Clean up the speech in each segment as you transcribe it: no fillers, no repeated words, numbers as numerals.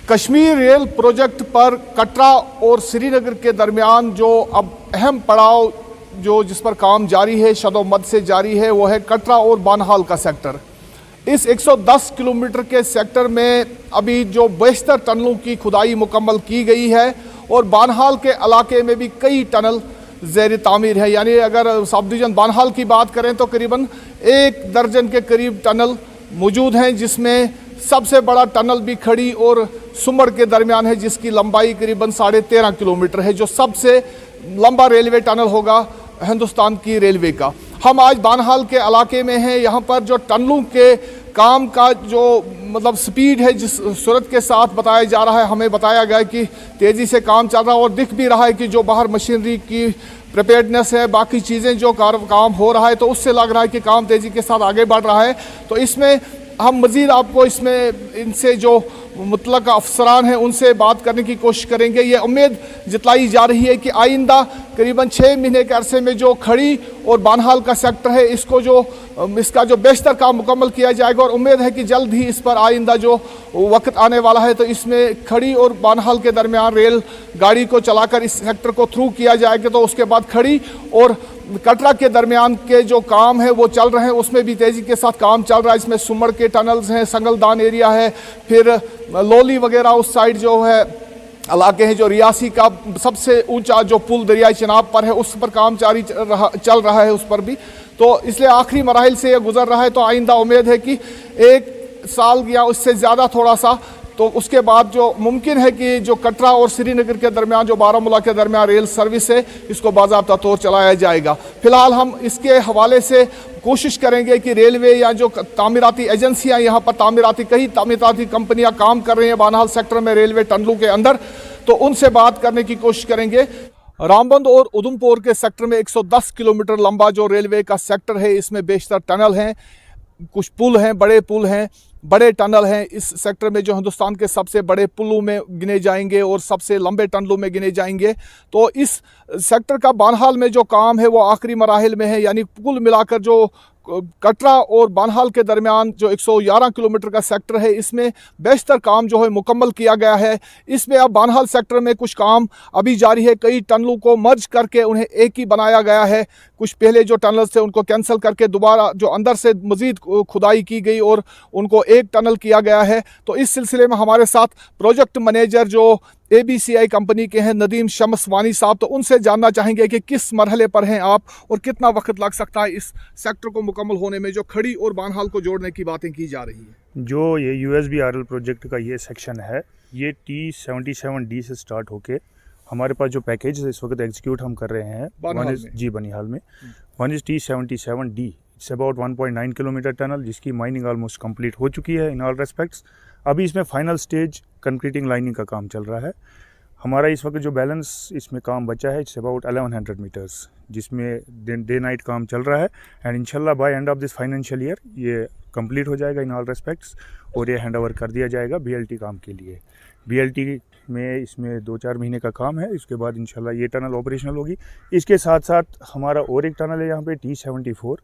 Kashmir rail project पर कटरा और श्रीनगर के दरमियान जो अब अहम पड़ाव जिस पर काम जारी है, शदोमद से जारी है, वो है कटरा और बानहाल का सेक्टर। इस 110 किलोमीटर के सेक्टर में अभी जो बेशतर टनलों की खुदाई मुकम्मल की गई है और बानहाल के इलाके में भी कई टनल ज़ेर तामीर है। यानी अगर सब डिवीज़न बानहाल की बात करें तो करीबन 1 दर्जन के करीब टनल मौजूद हैं, जिसमें सबसे बड़ा टनल भी खड़ी और सुमड़ के दरमियान है, जिसकी लंबाई करीबन 13.5 किलोमीटर है, जो सबसे लंबा रेलवे टनल होगा हिंदुस्तान की रेलवे का। हम आज बानहाल के इलाके में हैं। यहाँ पर जो टनलों के काम का जो स्पीड है, जिस सूरत के साथ बताया जा रहा है, हमें बताया गया कि तेज़ी से काम चल रहा है और दिख भी रहा है कि जो बाहर मशीनरी की प्रिपेयर्डनेस है, बाकी चीज़ें जो काम हो रहा है, तो उससे लग रहा है कि काम तेज़ी के साथ आगे बढ़ रहा है। तो इसमें हम मज़ीद आपको इसमें इनसे जो मुतलका अफसरान हैं उनसे बात करने की कोशिश करेंगे। ये उम्मीद जताई जा रही है कि आइंदा करीबन 6 महीने के अरसे में जो खड़ी और बानहाल का सेक्टर है, इसका जो बेशतर काम मुकम्मल किया जाएगा और उम्मीद है कि जल्द ही इस पर आइंदा जो वक्त आने वाला है, तो इसमें खड़ी और बानहाल के दरमियान रेल गाड़ी को चलाकर इस सेक्टर को थ्रू किया जाएगा। तो उसके बाद खड़ी और कटरा के दरमियान के जो काम है वो चल रहे हैं, उसमें भी तेज़ी के साथ काम चल रहा है। इसमें सुमड़ के टनल्स हैं, संगलदान एरिया है, फिर लोली वगैरह उस साइड जो है इलाके हैं, जो रियासी का सबसे ऊंचा जो पुल दरियाई चिनाब पर है, उस पर काम चल रहा है उस पर भी। तो इसलिए आखिरी मराहिल से ये गुजर रहा है। तो आइंदा उम्मीद है कि 1 साल या उससे ज़्यादा थोड़ा सा, तो उसके बाद जो मुमकिन है कि जो कटरा और श्रीनगर के दरमियान, जो बारामूला के दरमियान रेल सर्विस है, इसको बाज़ाब्ता तौर चलाया जाएगा। फिलहाल हम इसके हवाले से कोशिश करेंगे कि रेलवे या जो तामीराती एजेंसियां यहाँ पर कई तामीराती कंपनियां काम कर रही हैं बानहाल सेक्टर में रेलवे टनलों के अंदर, तो उनसे बात करने की कोशिश करेंगे। रामबंद और उधमपुर के सेक्टर में 110 किलोमीटर लंबा जो रेलवे का सेक्टर है, इसमें बेशतर टनल हैं, कुछ पुल हैं, बड़े टनल हैं। इस सेक्टर में जो हिंदुस्तान के सबसे बड़े पुलों में गिने जाएंगे और सबसे लंबे टनलों में गिने जाएंगे। तो इस सेक्टर का बानहाल में जो काम है वो आखिरी मराहिल में है। यानी कुल मिलाकर जो कटरा और बानहाल के दरमियान जो 111 किलोमीटर का सेक्टर है, इसमें बेशतर काम जो है मुकम्मल किया गया है। इसमें अब बानहाल सेक्टर में कुछ काम अभी जारी है। कई टनलों को मर्ज करके उन्हें एक ही बनाया गया है। कुछ पहले जो टनल थे उनको कैंसिल करके दोबारा जो अंदर से मज़ीद खुदाई की गई और उनको एक टनल किया गया है। तो इस सिलसिले में हमारे साथ प्रोजेक्ट मैनेजर जो ABCI कंपनी के हैं, नदीम शम्स वानी साहब, तो उनसे जानना चाहेंगे कि किस मरहले पर हैं आप और कितना वक्त लग सकता है इस सेक्टर को मुकम्मल होने में, जो खड़ी और बानहाल को जोड़ने की बातें की जा रही हैं। जो ये USBRL प्रोजेक्ट का ये सेक्शन है, ये T77D से स्टार्ट होके हमारे पास जो पैकेज इस वक्त एग्जीक्यूट हम कर रहे हैं बनिहाल में, one is T77D। It's about 1.9 kilometre tunnel, जिसकी माइनिंग ऑलमोस्ट कंप्लीट हो चुकी है इन ऑल रेस्पेक्ट्स। अभी इसमें फाइनल स्टेज कंक्रीटिंग लाइनिंग का काम चल रहा है। हमारा इस वक्त जो बैलेंस इसमें काम बचा है, इट्स अबाउट 1100 मीटर्स, जिसमें डे नाइट काम चल रहा है। एंड इंशाल्लाह by end of this financial year ये कंप्लीट हो जाएगा इन ऑल रेस्पेक्ट्स और ये हैंड ओवर कर दिया जाएगा BLT काम के लिए। BLT में इसमें 2-4 महीने का काम है। इसके बाद इंशाल्लाह ये टनल ऑपरेशनल होगी। इसके साथ साथ हमारा और एक टनल है यहाँ पे T74,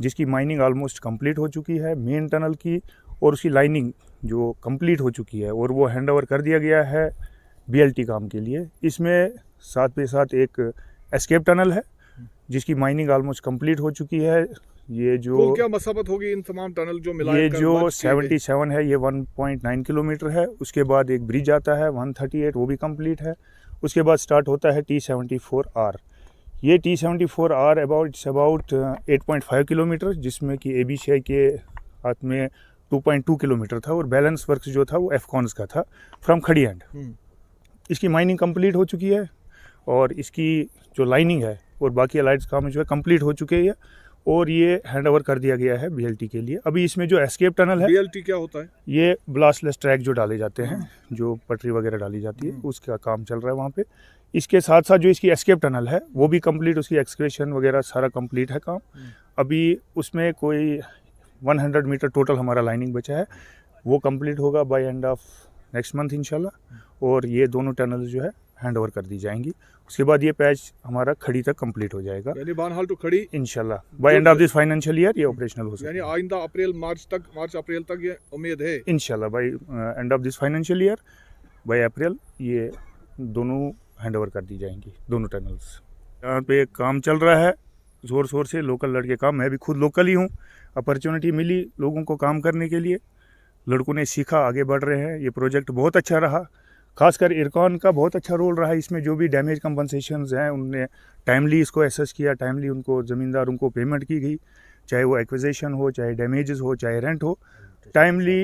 जिसकी माइनिंग ऑलमोस्ट कंप्लीट हो चुकी है मेन टनल की, और उसकी लाइनिंग जो कंप्लीट हो चुकी है और वो हैंड ओवर कर दिया गया है BLT काम के लिए। इसमें साथ पे साथ एक एस्केप टनल है, जिसकी माइनिंग ऑलमोस्ट कंप्लीट हो चुकी है। ये जो क्या मसाफत होगी इन तमाम टनल जो मिला, ये जो 77 है, ये 1.9 किलोमीटर है। उसके बाद एक ब्रिज आता है 138, वो भी कंप्लीट है। उसके बाद स्टार्ट होता है T74R। ये T74R इट्स अबाउट 8.5 किलोमीटर, जिसमें कि ABCI के हाथ में 2.2 किलोमीटर था और बैलेंस वर्क जो था वो एफकॉन्स का था फ्रॉम खड़ी एंड। इसकी माइनिंग कंप्लीट हो चुकी है और इसकी जो लाइनिंग है और बाकी अलाइड्स काम जो है कंप्लीट हो चुके हैं और ये हैंड ओवर कर दिया गया है BLT के लिए। अभी इसमें जो एस्केप टनल है, BLT क्या होता है? ये ब्लास्टलेस ट्रैक जो डाले जाते हैं, जो पटरी वगैरह डाली जाती है, उसका काम चल रहा है वहाँ पे। इसके साथ साथ जो इसकी एस्केप टनल है वो भी कंप्लीट, उसकी एक्सक्रेशन वगैरह सारा कंप्लीट है काम। अभी उसमें कोई 100 मीटर टोटल हमारा लाइनिंग बचा है, वो कंप्लीट होगा by end of next month इंशाल्लाह, और ये दोनों टनल जो है हैंड ओवर कर दी जाएंगी। उसके बाद ये पैच हमारा खड़ी तक कंप्लीट हो जाएगा, यानी बानहाल टू खड़ी इंशाल्लाह by end of this financial year ये ऑपरेशनल हो जाएगा। यानी आइंदा मार्च अप्रैल तक ये उम्मीद है इंशाल्लाह by end of this financial year. By April ये दोनों हैंड ओवर कर दी जाएंगी, दोनों टनल्स। यहाँ पे काम चल रहा है ज़ोर शोर से, लोकल लड़के काम, मैं भी खुद लोकल ही हूँ। अपॉर्चुनिटी मिली लोगों को काम करने के लिए, लड़कों ने सीखा, आगे बढ़ रहे हैं। ये प्रोजेक्ट बहुत अच्छा रहा, खासकर इरकॉन का बहुत अच्छा रोल रहा इसमें। जो भी डैमेज कंपनसेशंस हैं उनने टाइमली इसको एसेस किया, टाइमली उनको ज़मींदारों को पेमेंट की गई, चाहे वो एक्विजिशन हो, चाहे डैमेजेस हो, चाहे रेंट हो। टाइमली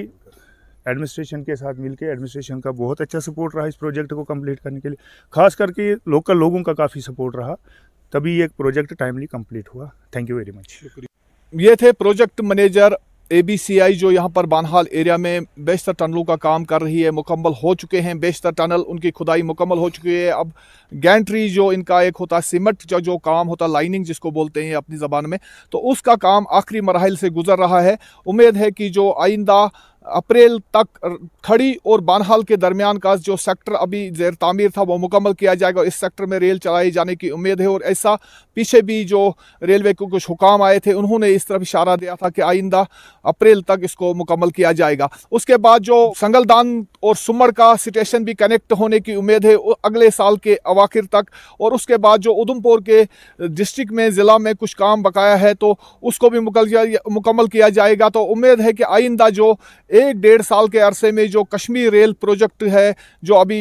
एडमिनिस्ट्रेशन के साथ मिलके एडमिनिस्ट्रेशन का बहुत अच्छा सपोर्ट रहा इस प्रोजेक्ट को कंप्लीट करने के लिए। खास करके लोकल लोगों का काफ़ी सपोर्ट रहा, तभी ये प्रोजेक्ट टाइमली कंप्लीट हुआ। Thank you very much. ये थे प्रोजेक्ट मैनेजर ABCI जो यहाँ पर बानहाल एरिया में बेशतर टनलों का काम कर रही है। मुकम्मल हो चुके हैं बेशतर टनल, उनकी खुदाई मुकम्मल हो चुकी है। अब गैंट्री जो इनका एक होता है सीमेंट जो काम होता है, लाइनिंग जिसको बोलते हैं अपनी ज़बान में, तो उसका काम आखिरी मराहिल से गुजर रहा है। उम्मीद है कि जो आइंदा अप्रैल तक खड़ी और बानहाल के दरमियान का जो सेक्टर अभी ज़ेर तामीर था वो मुकम्मल किया जाएगा। इस सेक्टर में रेल चलाए जाने की उम्मीद है। और ऐसा पीछे भी जो रेलवे को कुछ हुकाम आए थे उन्होंने इस तरफ इशारा दिया था कि आइंदा अप्रैल तक इसको मुकम्मल किया जाएगा। उसके बाद जो संगलदान और सुमड़ का स्टेशन भी कनेक्ट होने की उम्मीद है अगले साल के अवाखिर तक। और उसके बाद जो उधमपुर के डिस्ट्रिक्ट में ज़िला में कुछ काम बकाया है तो उसको भी मुकम्मल किया जाएगा। तो उम्मीद है कि आइंदा जो 1-1.5 साल के अरसे में जो कश्मीर रेल प्रोजेक्ट है जो अभी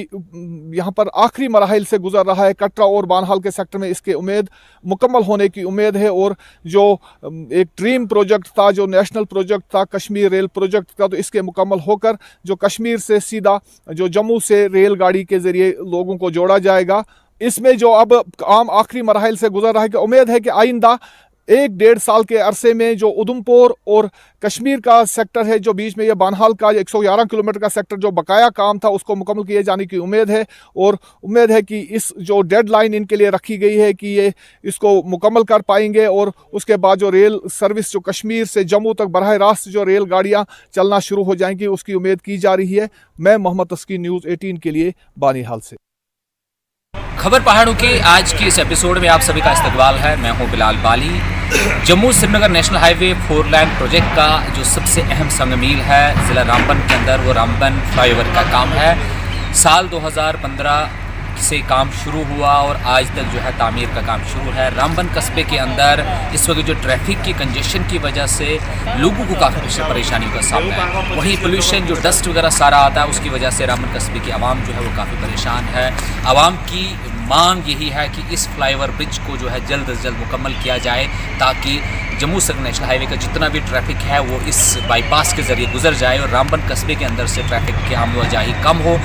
यहाँ पर आखिरी मराहिल से गुजर रहा है कटरा और बानहाल के सेक्टर में, इसके उम्मीद मुकम्मल होने की उम्मीद है। और जो एक ड्रीम प्रोजेक्ट था, जो नेशनल प्रोजेक्ट था कश्मीर रेल प्रोजेक्ट का, तो इसके मुकम्मल होकर जो कश्मीर से सीधा जो जम्मू से रेलगाड़ी के ज़रिए लोगों को जोड़ा जाएगा। इसमें जो अब काम आखिरी मराहिल से गुजर रहा है कि उम्मीद है कि आइंदा 1-1.5 साल के अरसे में जो उधमपुर और कश्मीर का सेक्टर है, जो बीच में ये बानहाल का 111 किलोमीटर का सेक्टर जो बकाया काम था, उसको मुकम्मल किए जाने की उम्मीद है। और उम्मीद है कि इस जो डेडलाइन इनके लिए रखी गई है कि ये इसको मुकम्मल कर पाएंगे। और उसके बाद जो रेल सर्विस जो कश्मीर से जम्मू तक बराह रास्त जो रेल गाड़ियाँ चलना शुरू हो जाएंगी, उसकी उम्मीद की जा रही है। मैं मोहम्मद तस्कीन न्यूज़ 18 के लिए बानीहाल से। खबर पहाड़ों के आज की इस एपिसोड में आप सभी का इस्तकबाल है। मैं हूं Bilal Bali. Jammu Srinagar national highway 4 line project का जो सबसे अहम संगमील है ज़िला रामबन के अंदर, वो रामबन फ्लाईओवर का काम है। साल 2015 से काम शुरू हुआ और आज तक जो है तामीर का काम शुरू है। रामबन कस्बे के अंदर इस वक्त जो ट्रैफिक की कंजेशन की वजह से लोगों को काफ़ी परेशानियों का सामना है। वहीं पोल्यूशन जो डस्ट वगैरह सारा आता है उसकी वजह से रामबन कस्बे की आवाम जो है वो काफ़ी परेशान है। आवाम की मांग यही है कि इस फ्लाईओवर ब्रिज को जो है जल्द से जल्द मुकम्मल किया जाए ताकि जम्मू श्रीनगर नेशनल हाईवे का जितना भी ट्रैफिक है वो इस बाईपास के ज़रिए गुजर जाए और रामबन कस्बे के अंदर से ट्रैफिक की आमदोआजाही कम हो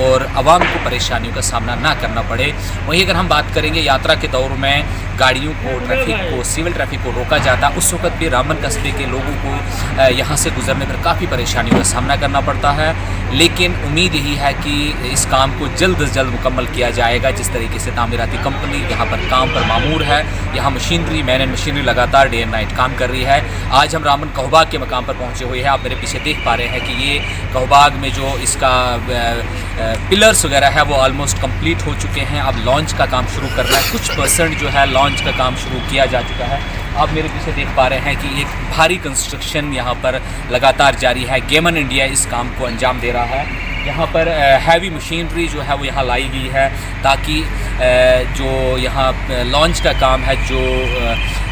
और आवाम को परेशानियों का सामना ना करना पड़े। वहीं अगर हम बात करेंगे यात्रा के दौर में गाड़ियों को, ट्रैफिक को, सिविल ट्रैफिक को रोका जाता, उस वक्त भी रामबन कस्बे के लोगों को यहाँ से गुजरने पर काफ़ी परेशानियों का सामना करना पड़ता है। लेकिन उम्मीद यही है कि इस काम को जल्द से जल्द मुकम्मल किया जाएगा। जिस तरीके से तामीराती कंपनी यहाँ पर काम पर मामूर है, यहाँ मशीनरी, मैन एंड मशीनरी लगातार डे एंड नाइट काम कर रही है। आज हम रामबन कहोबाग के मकाम पर पहुँचे हुए हैं। आप मेरे पीछे देख पा रहे हैं कि ये कहोबाग में जो इसका पिलर्स वगैरह है वो ऑलमोस्ट कंप्लीट हो चुके हैं। अब लॉन्च का काम शुरू करना है। कुछ परसेंट जो है लॉन्च का काम शुरू किया जा चुका है। आप मेरे पीछे देख पा रहे हैं कि एक भारी कंस्ट्रक्शन यहाँ पर लगातार जारी है। गेमन इंडिया इस काम को अंजाम दे रहा है। यहाँ पर हैवी मशीनरी जो है वो यहाँ लाई गई है ताकि जो यहाँ लॉन्च का काम है, जो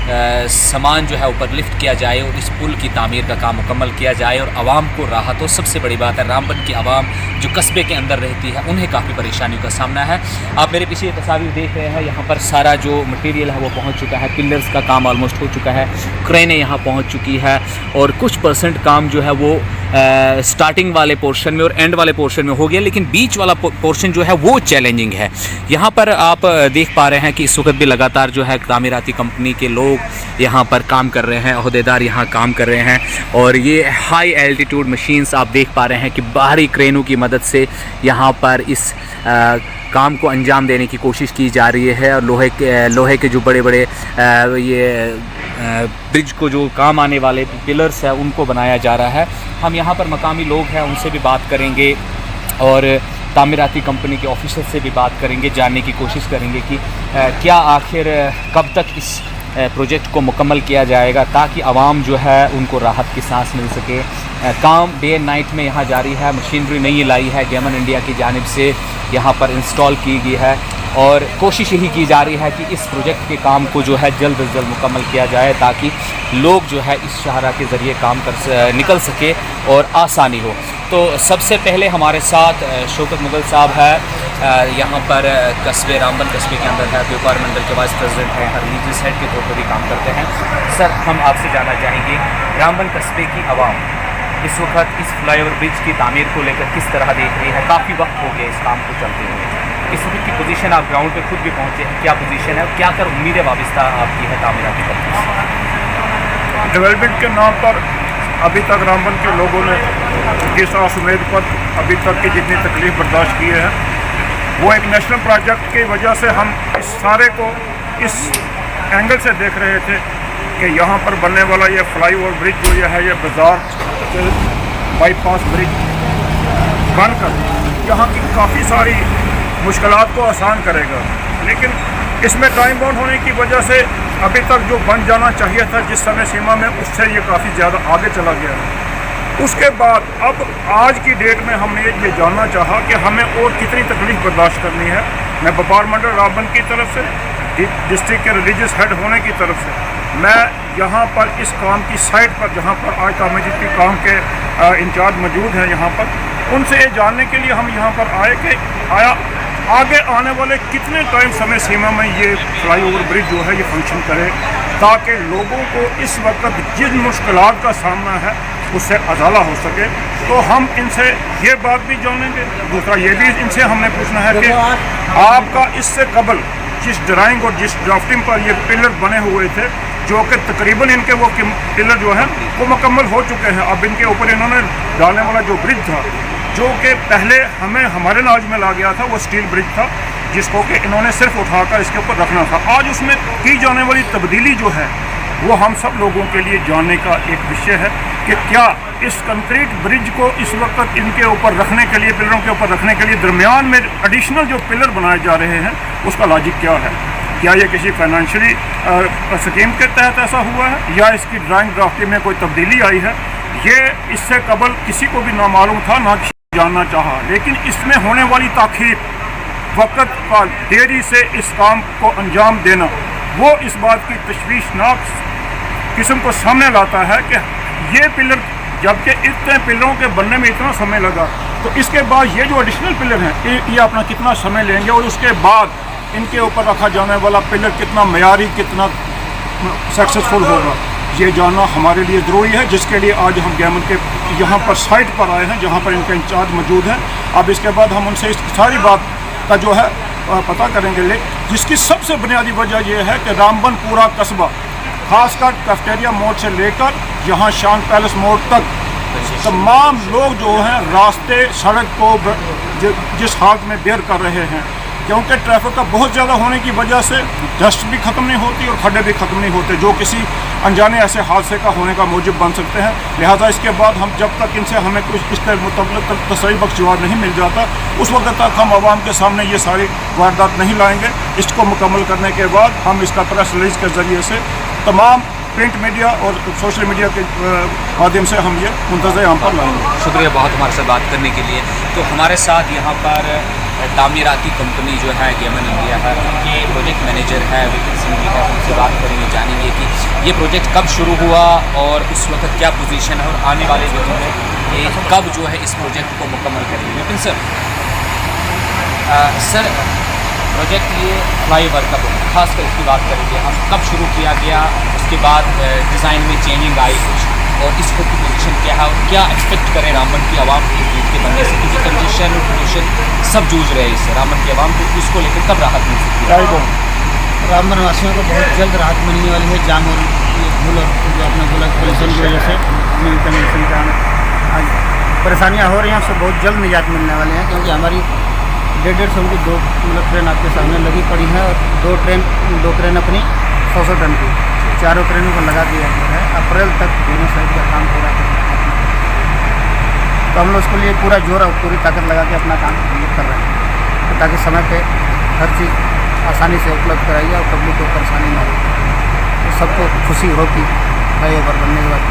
सामान जो है ऊपर लिफ्ट किया जाए और इस पुल की तामीर का काम मुकम्मल किया जाए और आवाम को राहत हो। सबसे बड़ी बात है रामबन की आवाम जो कस्बे के अंदर रहती है उन्हें काफ़ी परेशानियों का सामना है। आप मेरे पीछे तस्वीर देख रहे हैं, यहाँ पर सारा जो मटेरियल है वो पहुँच चुका है। पिलर्स का काम ऑलमोस्ट हो चुका है, क्रेनें यहाँ पहुँच चुकी है और कुछ परसेंट काम जो है वो स्टार्टिंग वाले पोर्शन में और एंड वाले पोर्शन में हो गया, लेकिन बीच वाला पोर्शन जो है वो चैलेंजिंग है। यहाँ पर आप देख पा रहे हैं कि इस वक्त भी लगातार जो है तामीराती कंपनी के लोग यहाँ पर काम कर रहे हैं, ओहदेदार यहाँ काम कर रहे हैं और ये हाई एल्टीट्यूड मशीन्स आप देख पा रहे हैं कि बाहरी क्रेनों की मदद से यहाँ पर इस काम को अंजाम देने की कोशिश की जा रही है। और लोहे के जो बड़े बड़े ये ब्रिज को जो काम आने वाले पिलर्स है उनको बनाया जा रहा है। हम यहाँ पर मकामी लोग हैं उनसे भी बात करेंगे और तामीराती कंपनी के ऑफिसर से भी बात करेंगे, जानने की कोशिश करेंगे कि क्या आखिर कब तक इस प्रोजेक्ट को मुकम्मल किया जाएगा ताकि आवाम जो है उनको राहत की सांस मिल सके। काम डे एंड नाइट में यहाँ जारी है। मशीनरी नहीं लाई है, गेमन इंडिया की जानिब से यहाँ पर इंस्टॉल की गई है और कोशिश यही की जा रही है कि इस प्रोजेक्ट के काम को जो है जल्द अज जल्द मुकम्मल किया जाए ताकि लोग जो है इस शाहरा के ज़रिए काम निकल सके और आसानी हो। तो सबसे पहले हमारे साथ शौकत मुगल साहब है, यहाँ पर कस्बे रामबन कस्बे के अंदर है, व्यापार मंडल के वाइस प्रेसिडेंट हैं, रिलीजियस हेड के तौर पर भी काम करते हैं। सर, हम आपसे जानना चाहेंगे रामबन कस्बे की आवाम इस वक्त इस फ्लाईओवर ब्रिज की तामीर को लेकर किस तरह देख रही है? काफ़ी वक्त हो गया इस काम को चलते हुए। इस वक्त की पोजीशन, आप ग्राउंड पे खुद भी पहुंचे हैं, क्या पोजीशन है और क्या कर उम्मीदें वाबस्ता आपकी है तामीराती कंपनी से? डेवलपमेंट के नाम पर अभी तक रामबन के लोगों ने जिस आस उम्मीद पर अभी तक की जितनी तकलीफ बर्दाश्त की है, वो एक नेशनल प्रोजेक्ट की वजह से हम इस सारे को इस एंगल से देख रहे थे कि यहाँ पर बनने वाला ये फ्लाईओवर ब्रिज जो है, ये बाज़ार बाईपास ब्रिज बनकर यहाँ की काफ़ी सारी मुश्किलात को आसान करेगा। लेकिन इसमें टाइम बाउंड होने की वजह से अभी तक जो बन जाना चाहिए था जिस समय सीमा में, उससे ये काफ़ी ज़्यादा आगे चला गया है। उसके बाद अब आज की डेट में हमने ये जानना चाहा कि हमें और कितनी तकलीफ बर्दाश्त करनी है। मैं व्यापार मंडल रामबन की तरफ से, डिस्ट्रिक्ट के रिलीजियस हेड होने की तरफ से, मैं यहाँ पर इस काम की साइट पर, जहाँ पर आज तामीर की काम के इंचार्ज मौजूद हैं यहाँ पर, उनसे ये जानने के लिए हम यहाँ पर आए कि आगे आने वाले कितने टाइम समय सीमा में ये फ्लाईओवर ब्रिज जो है ये फंक्शन करे, ताकि लोगों को इस वक्त जिन मुश्किलात का सामना है उससे अजाला हो सके। तो हम इनसे ये बात भी जानेंगे। दूसरा ये भी इनसे हमने पूछना है कि आपका इससे कबल जिस ड्राइंग और जिस ड्राफ्टिंग पर ये पिलर बने हुए थे, जो कि तकरीबन इनके वो पिलर जो है वो मुकम्मल हो चुके हैं, अब इनके ऊपर इन्होंने डालने वाला जो ब्रिज था, जो कि पहले हमारे नॉलेज में ला गया था, वो स्टील ब्रिज था जिसको कि इन्होंने सिर्फ उठाकर इसके ऊपर रखना था। आज उसमें की जाने वाली तब्दीली जो है वो हम सब लोगों के लिए जानने का एक विषय है कि क्या इस कंक्रीट ब्रिज को इस वक्त इनके ऊपर रखने के लिए, पिलरों के ऊपर रखने के लिए दरमियान में एडिशनल जो पिलर बनाए जा रहे हैं उसका लॉजिक क्या है? क्या ये किसी फाइनेंशियली स्कीम के तहत ऐसा हुआ है या इसकी ड्राइंग ड्राफ्टिंग में कोई तब्दीली आई है? ये इससे कबल किसी को भी ना मालूम था, ना किसी जानना चाहा। लेकिन इसमें होने वाली ताख़ीर, वक़्त का देरी से इस काम को अंजाम देना, वो इस बात की तशवीशनाक किस्म को सामने लाता है कि ये पिलर, जबकि इतने पिलरों के बनने में इतना समय लगा, तो इसके बाद ये जो एडिशनल पिलर हैं ये अपना कितना समय लेंगे और उसके बाद इनके ऊपर रखा जाने वाला पिलर कितना मयारी, कितना सक्सेसफुल होगा, ये जानना हमारे लिए ज़रूरी है। जिसके लिए आज हम गेमन के यहाँ पर साइट पर आए हैं, जहाँ पर इनके इंचार्ज मौजूद हैं। अब इसके बाद हम उनसे इस सारी बात का जो है पता करेंगे, जिसकी सबसे बुनियादी वजह यह है कि रामबन पूरा कस्बा, खासकर कैफेटेरिया मोड़ से लेकर यहाँ शान पैलेस मोड़ तक, तमाम लोग जो हैं रास्ते, सड़क को जिस हालत में बेयर कर रहे हैं, क्योंकि ट्रैफिक का बहुत ज़्यादा होने की वजह से डस्ट भी ख़त्म नहीं होती और खड्डे भी ख़त्म नहीं होते, जो किसी अनजाने ऐसे हादसे का होने का मौजब बन सकते हैं। लिहाजा इसके बाद हम जब तक इनसे हमें कुछ इसके मुतल्लिक़ तसल्ली बख्श जवाब नहीं मिल जाता, उस वक्त तक हम आवाम के सामने ये सारी वारदात नहीं लाएंगे। इसको मुकम्मल करने के बाद हम इसका प्रेस रिलीज़ के ज़रिए से तमाम प्रिंट मीडिया और सोशल मीडिया के माध्यम से हम ये मुंतज़र यहाँ पर लाएंगे। शुक्रिया बहुत हमारे साथ बात करने के लिए। तो हमारे साथ यहाँ पर तामीराती कंपनी जो है गेमन इंडिया है, उनके प्रोजेक्ट मैनेजर है विपिन सिंह जी है, उनसे बात करेंगे, जानेंगे कि ये प्रोजेक्ट कब शुरू हुआ और उस वक्त क्या पोजीशन है और आने वाले दिनों में ये कब जो है इस प्रोजेक्ट को मुकम्मल करेंगे। विपिन सर, प्रोजेक्ट ये फ्लाईओवर का खासकर इसकी बात करेंगे हम, कब शुरू किया गया, उसके बाद डिज़ाइन में चेंजिंग आई कुछ, और इस वक्त की पोजीशन क्या है और क्या एक्सपेक्ट करें रामबन की आवाम के ब्रिज के बनने से, क्योंकि कंजेशन और पोल्यूशन सब जूझ रहे हैं इससे रामबन की आवाम को, इसको लेकर कब राहत मिल सकती है? रामबन वासियों को बहुत जल्द राहत मिलने वाली है। जाम और धूल और जो अपना बोला पोल्यूशन की वजह से कंजेशन का आज परेशानियाँ हो रही हैं, उससे बहुत जल्द निजात मिलने वाले हैं, क्योंकि हमारी 150 की दो ट्रेन आपके सामने लगी पड़ी है और दो ट्रेन अपनी 100 टन की, चारों ट्रेनों को लगा दिया गया है। अप्रैल तक दोनों साइड का काम पूरा करना है, तो हम लोग उसके लिए पूरा जोर और पूरी ताकत लगा के अपना काम कर रहे हैं, ताकि समय पे हर चीज़ आसानी से उपलब्ध कराई जाए और पब्लिक को परेशानी ना हो, तो सबको खुशी हो कि फ्लाईओवर बनने के बाद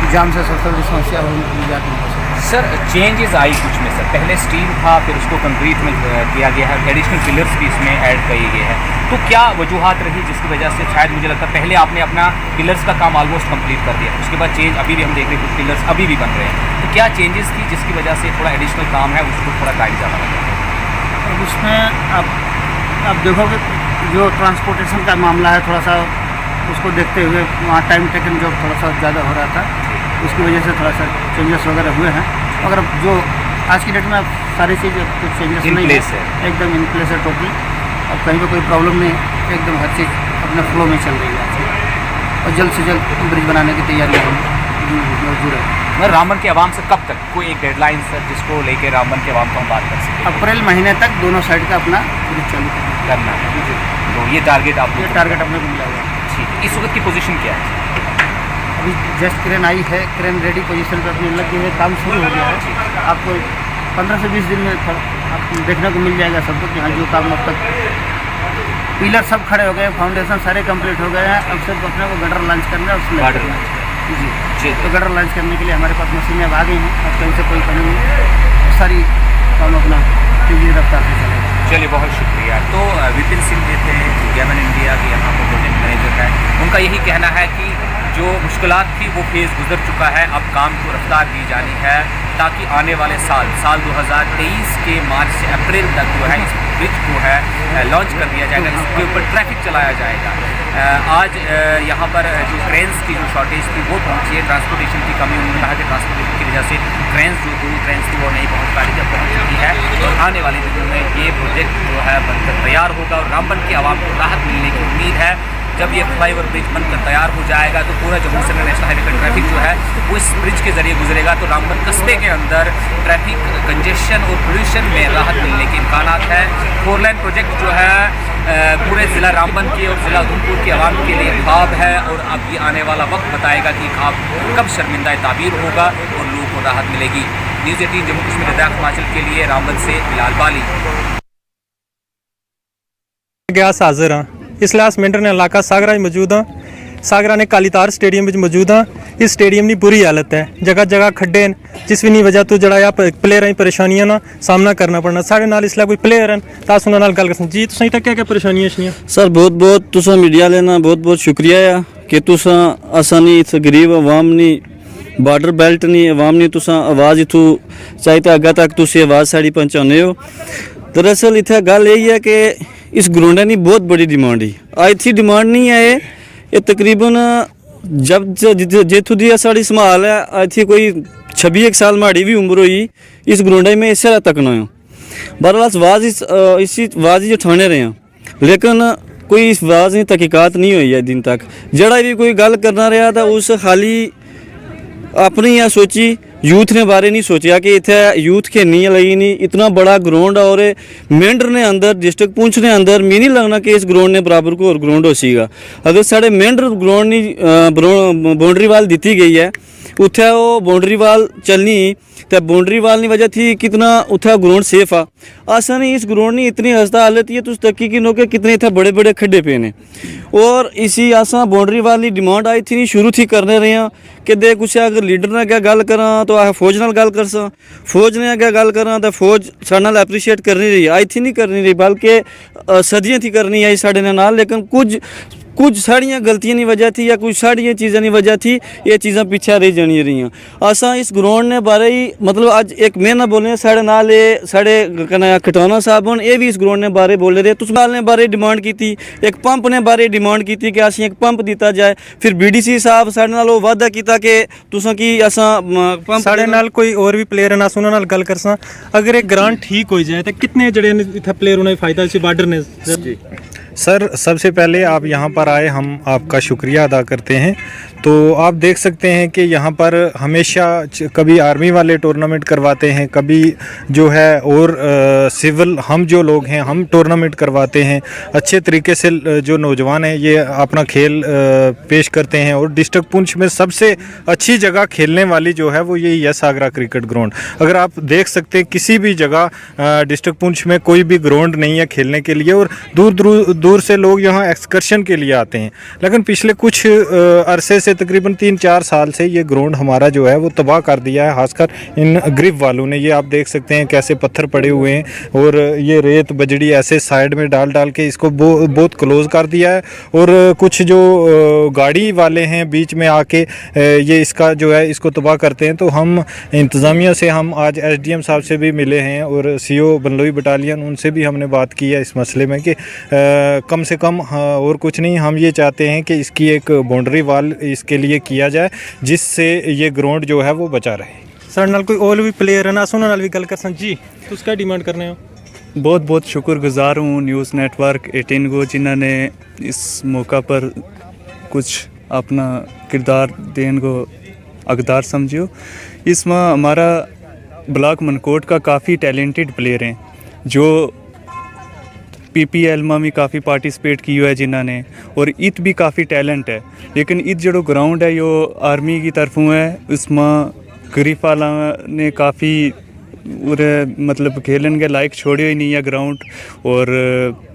जाम से सबसे बड़ी समस्या निजात मिल सके। सर चेंजेस आई कुछ में सर, पहले स्टील था, फिर उसको कंक्रीट में किया गया है, एडिशनल पिलर्स भी इसमें ऐड किए गए हैं, तो क्या वजूहत रही जिसकी वजह से शायद मुझे लगता है पहले आपने अपना पिलर्स का काम ऑलमोस्ट कंप्लीट कर दिया, उसके बाद चेंज अभी भी हम देख रहे हैं कुछ पिलर्स अभी भी बन रहे हैं, तो क्या चेंजेस थी जिसकी वजह से थोड़ा एडिशनल काम है उसको थोड़ा टाइम ज़्यादा लगा? अब उसमें अब देखोगे जो ट्रांसपोर्टेशन का मामला है, थोड़ा सा उसको देखते हुए वहाँ टाइम टेकन जो थोड़ा सा ज़्यादा हो रहा था, उसकी वजह से थोड़ा सा चेंजेस वगैरह हुए हैं। मगर अब जो आज की डेट में अब सारी चीज़ें कुछ चेंजेस नहीं प्लेस है, एकदम इन प्लेस है टोटली। अब कहीं पर कोई प्रॉब्लम नहीं, एकदम हर चीज़ अपने फ्लो में चल रही है और जल्द से जल्द ब्रिज बनाने की तैयारी मौजूद है। मैं रामबन के आवाम से कब तक कोई एक डेडलाइन सर जिसको लेके रामबन के आवाम को हम बात कर सकें? अप्रैल महीने तक दोनों साइड का अपना ब्रिज चालू करना है, तो ये टारगेट आप ये टारगेट अपने को मिला हुआ है। ठीक है, इस वक्त की पोजीशन क्या है? अभी जस्ट क्रेन आई है, क्रेन रेडी पोजीशन पर अपनी लगी है, काम शुरू हो गया है। आपको 15 से 20 दिन में आपको देखने को मिल जाएगा सबको कि हाँ जो काम अब तक पिलर सब खड़े हो गए, फाउंडेशन सारे कंप्लीट हो गए हैं, अब सिर्फ अपने को गटर लॉन्च करना है उसमें गार्डर जी। तो गटर लॉन्च करने के लिए हमारे पास मशीनें अब आ गई हैं, अब कहीं से कोई कमी नहीं, सारी काम अपना तेजी रफ्तार से चलेगा। चलिए बहुत शुक्रिया। तो विपिन सिंह जी थे गेमन इंडिया के यहाँ पर प्रोजेक्ट मैनेजर है, उनका यही कहना है कि जो मुश्किलात थी वो फेज़ गुजर चुका है, अब काम को रफ्तार दी जानी है ताकि आने वाले साल 2023 के मार्च से अप्रैल तक जो है इस ब्रिज को है लॉन्च कर दिया जाएगा, इसके ऊपर ट्रैफिक चलाया जाएगा। आज यहाँ पर जो क्रेन्स की जो शॉर्टेज थी वो पहुँची है, ट्रांसपोर्टेशन की कमी, उन्होंने कहा कि ट्रांसपोर्टेशन की वजह से ट्रेन्स जो 2 ट्रेन्स थी वो नहीं पहुँच पा रही थी, अब पहुँच चुकी है और आने वाले दिनों में ये प्रोजेक्ट जो है बनकर तैयार होगा और रामबन के आवाम को राहत मिलने की उम्मीद है। जब ये फ्लाईओवर ब्रिज बनकर तैयार हो जाएगा तो पूरा जम्मू श्रीनगर नेशनल हाईवे का ट्रैफिक जो है वो इस ब्रिज के ज़रिए गुजरेगा, तो रामबन कस्बे के अंदर ट्रैफिक कंजेशन और पोल्यूशन में राहत मिलने के इम्कानात हैं। 4 लाइन प्रोजेक्ट जो है पूरे ज़िला रामबन के और ज़िला उधमपुर के आवाम के लिए ख्वाब है और अब ये आने वाला वक्त बताएगा कि ख्वाब कब शर्मिंदा ताबीर होगा और लोगों को राहत मिलेगी। न्यूज़ 18 जम्मू कश्मीर लद्दाख हिमाचल के लिए रामबन से बिलाल बाली। गैस हाजिर हाँ इसलिए अस मिंटर ने इलाका सागरा मौजूद हाँ। सागरा ने कालीतार स्टेडियम में मौजूद हाँ। इस स्टेडियम की बुरी हालत है, जगह जगह खड्डे हैं, जिस भी वजह तो जरा प्लेयर की परेशानियां ना सामना करना पड़ना। साढ़े नाल इसलिए कोई प्लेयर हैं तां उन्हां नाल गल कर जी तुसीं तक क्या परेशानियां छियां? सर बहुत बहुत तुसां मीडिया लेना बहुत बहुत शुक्रिया है कि तुसां असानी इस गरीब अवाम नी बॉर्डर बेल्ट नी अवाम नी तुसां आवाज़ इत्थों चाहे तो अग्गे तक तुसीं आवाज़ साड़ी पहुँचाने हो। दरअसल इत्थे गल यही है कि इस ग्राउंड की बहुत बड़ी डिमांड है, आज थी डिमांड नहीं है ये तकरीबन जब जितों दी साड़ी संभाल है आज थी कोई 26 साल माड़ी भी उम्र हुई इस ग्राउंड में इस तकना हो। बहरहाल आवाज़ इसी आवाज़ ही उठाने रहे हैं लेकिन कोई इस आवाज़ की तहकीकात नहीं हुई है दिन तक। जड़ा भी कोई गल करना रहा था उस खाली अपनी या सोची यूथ ने बारे नहीं सोचा कि इतने यूथ खेलने लगी नहीं इतना बड़ा ग्राउंड और मेंढर ने अंदर डिस्ट्रिक्ट पुंछ ने अंदर मी नहीं लगना कि इस ग्राउंड ने बराबर को और ग्राउंड हो सीगा। अगर साढ़े मेंढर ग्राउंड की बाउंड्री वाल दी गई है उत्थे वो बाउंड्री वाल चलनी तो बाउंड्री वाल की वजह थी कितना उत्थे ग्राउंड सेफ आ। असा नहीं इस ग्राउंड की इतनी हस्ता हालत है तुम तकी कि नो के कितने इतने बड़े बड़े खड्डे पे ने और इसी असा बाउंड्री वाल की डिमांड आई थी नहीं शुरू थी करने रहे हैं कि दे कुछ अगर लीडर ने क्या गल करा तो आ फौज नाल गल कर सा फौज ने क्या गल करा तो फौज साढ़े नाल एप्रीशिएट करनी रही आई थी नहीं करनी रही बल्कि सदियां थी करनी आई साढ़े नाल लेकिन कुछ साड़ियाँ गलतियां की वजह थी या कुछ साड़ियाँ चीज़ों की वजह थी ये चीज़ां पीछे रह जानी रही। असा इस ग्राउंड ने बारे ही मतलब अज एक मैं ना बोले साढ़े नाल साढ़े कन्नै खटाना साहब होन ये भी इस ग्राउंड ने बारे बोले रहे तुस ने बारे डिमांड की थी एक पंप ने बारे डिमांड की थी कि असें एक पंप दिता जाए फिर BDC साहब साढ़े नाल वादा किया कि तुसां की असां पंप साढ़े नाल कोई और भी प्लेयर हैं उन्हां नाल गल करसां अगर एक ग्रांट ठीक हो जाए तो कितने जड़े इत्थे प्लेयर उन्हें फ़ायदा इस बॉर्डर ने? सर सबसे पहले आप यहाँ पर आए हम आपका शुक्रिया अदा करते हैं। तो आप देख सकते हैं कि यहाँ पर हमेशा कभी आर्मी वाले टूर्नामेंट करवाते हैं कभी जो है और सिविल हम जो लोग हैं हम टूर्नामेंट करवाते हैं। अच्छे तरीके से जो नौजवान हैं ये अपना खेल पेश करते हैं और डिस्ट्रिक्ट पुंछ में सबसे अच्छी जगह खेलने वाली जो है वो यही है सागरा क्रिकेट ग्राउंड। अगर आप देख सकते हैं किसी भी जगह डिस्ट्रिक्ट पुंछ में कोई भी ग्राउंड नहीं है खेलने के लिए और दूर दूर से लोग यहाँ एक्सकर्शन के लिए आते हैं। लेकिन पिछले कुछ अरसे से तकरीबन 3-4 साल से ये ग्राउंड हमारा जो है वो तबाह कर दिया है, खासकर इन ग्रिप वालों ने। ये आप देख सकते हैं कैसे पत्थर पड़े हुए हैं और ये रेत बजड़ी ऐसे साइड में डाल डाल के इसको बहुत क्लोज़ कर दिया है। और कुछ जो गाड़ी वाले हैं बीच में आके ये इसका जो है इसको तबाह करते हैं। तो हम इंतज़ामिया से हम आज SDM साहब से भी मिले हैं और CO बंदलोई बटालियन, उनसे भी हमने बात की है इस मसले में कि कम से कम और कुछ नहीं, हम ये चाहते हैं कि इसकी एक बाउंड्री वाल इसके लिए किया जाए जिससे ये ग्राउंड जो है वो बचा रहे। सर नाल कोई और भी प्लेयर है ना सुनने नाल भी गल कर सन जी, तो उसका डिमांड करने हो। बहुत बहुत शुक्रगुजार हूँ न्यूज़ नेटवर्क 18 को, जिन्होंने इस मौका पर कुछ अपना किरदार देने को हकदार समझियो। इसमें हमारा ब्लॉक मनकोट का काफ़ी टैलेंटेड प्लेयर हैं जो PPL में भी काफ़ी पार्टिसिपेट की हुआ है जिन्होंने, और इत भी काफ़ी टैलेंट है। लेकिन इत जो ग्राउंड है यो आर्मी की तरफों है, इसमें गरीब वाला ने काफ़ी मतलब खेलन के लायक छोड़े ही नहीं है ग्राउंड। और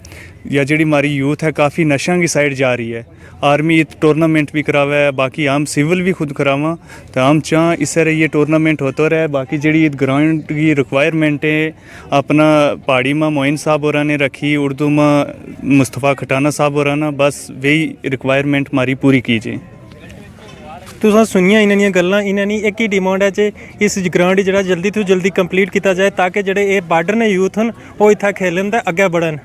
या जी हमारी यूथ है काफ़ी नशा की साइड जा रही है। आर्मी टूर्नामेंट भी करावा है, बाकी हम सिविल भी खुद करावा, तो हम चाह इस तरह ये टूर्नामेंट होता रहे। बाकी जी ग्राउंड की रिक्वायरमेंट है अपना पहाड़ी में मोइन साहब और ने रखी, उर्दू में मुस्तफ़ा खटाना साहब और ना, बस वही रिक्वायरमेंट हमारी पूरी कीजिए। तुसां सुनिया इन्हां गल्लां, इन्हां दी एक ही डिमांड है जे इस ग्राउंड जल्दी तो जल्दी कंप्लीट किया जाए ताकि जेह्ड़े ये बार्डर ने यूथ न वो इत्थै खेलन ते अग्गें बढ़न।